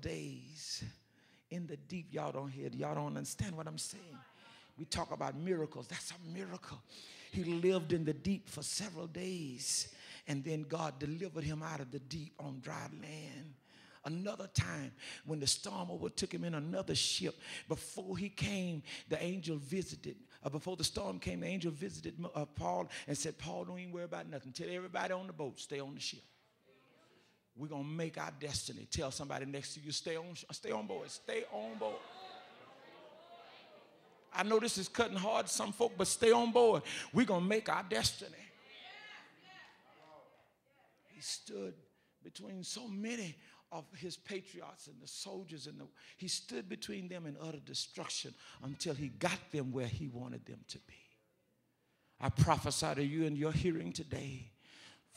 days in the deep. Y'all don't hear it. Y'all don't understand what I'm saying. We talk about miracles. That's a miracle. He lived in the deep for several days, and then God delivered him out of the deep on dry land. Another time when the storm overtook him in another ship, before he came, the angel visited. Before the storm came, the angel visited Paul and said, Paul, don't even worry about nothing. Tell everybody on the boat, stay on the ship. We're going to make our destiny. Tell somebody next to you, stay on board. Stay on board. I know this is cutting hard to some folk, but stay on board. We're going to make our destiny. He stood between so many of his patriots and the soldiers, he stood between them and utter destruction until he got them where he wanted them to be. I prophesy to you in your hearing today,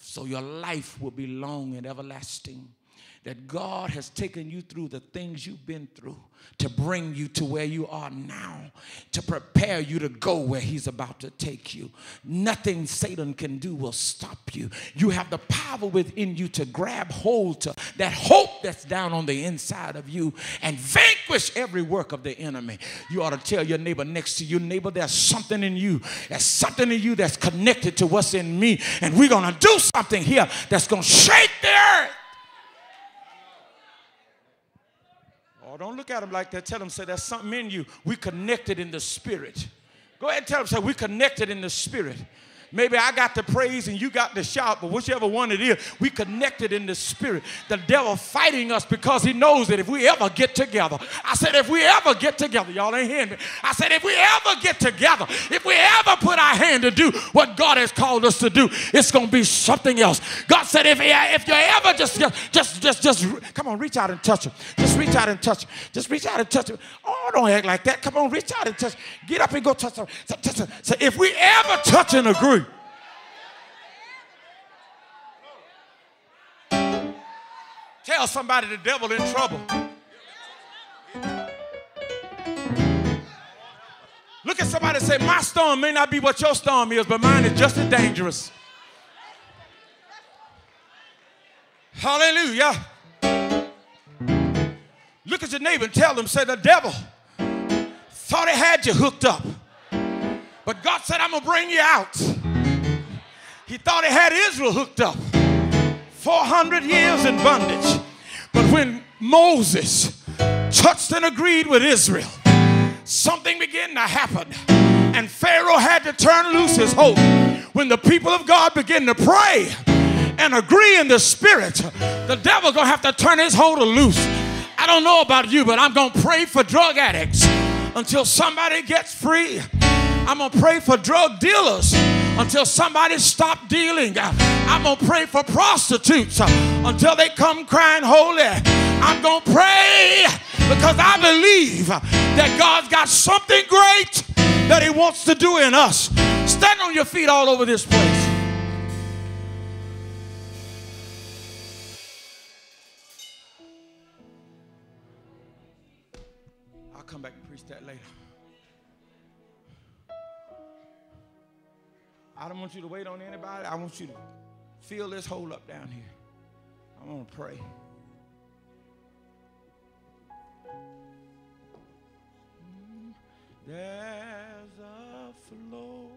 so your life will be long and everlasting, that God has taken you through the things you've been through to bring you to where you are now, to prepare you to go where he's about to take you. Nothing Satan can do will stop you. You have the power within you to grab hold to that hope that's down on the inside of you and vanquish every work of the enemy. You ought to tell your neighbor next to you, neighbor, there's something in you. There's something in you that's connected to what's in me, and we're going to do something here that's going to shake the earth. Oh, don't look at them like that. Tell them, say, there's something in you. We connected in the spirit. Go ahead and tell them, say, we connected in the spirit. Maybe I got the praise and you got the shout, but whichever one it is, we connected in the spirit. The devil fighting us because he knows that if we ever get together, I said if we ever get together, y'all ain't hearing me. I said if we ever get together, if we ever put our hand to do what God has called us to do, it's going to be something else. God said if you ever just come on, reach out and touch him. Just reach out and touch him. Just reach out and touch him. Oh, don't act like that. Come on, reach out and touch him. Get up and go touch him. So if we ever touch and agree, tell somebody the devil in trouble. Look at somebody and say, my storm may not be what your storm is, but mine is just as dangerous. Hallelujah. Look at your neighbor and tell them, say, the devil thought he had you hooked up, but God said, I'm going to bring you out. He thought he had Israel hooked up. 400 years in bondage. But when Moses touched and agreed with Israel, something began to happen. And Pharaoh had to turn loose his hold. When the people of God begin to pray and agree in the spirit, the devil's going to have to turn his hold loose. I don't know about you, but I'm going to pray for drug addicts until somebody gets free. I'm going to pray for drug dealers until somebody stop dealing. I'm going to pray for prostitutes until they come crying holy. I'm going to pray because I believe that God's got something great that he wants to do in us. Stand on your feet all over this place. I'll come back and preach that later. I don't want you to wait on anybody. I want you to feel this hole up down here. I want to pray. There's a flow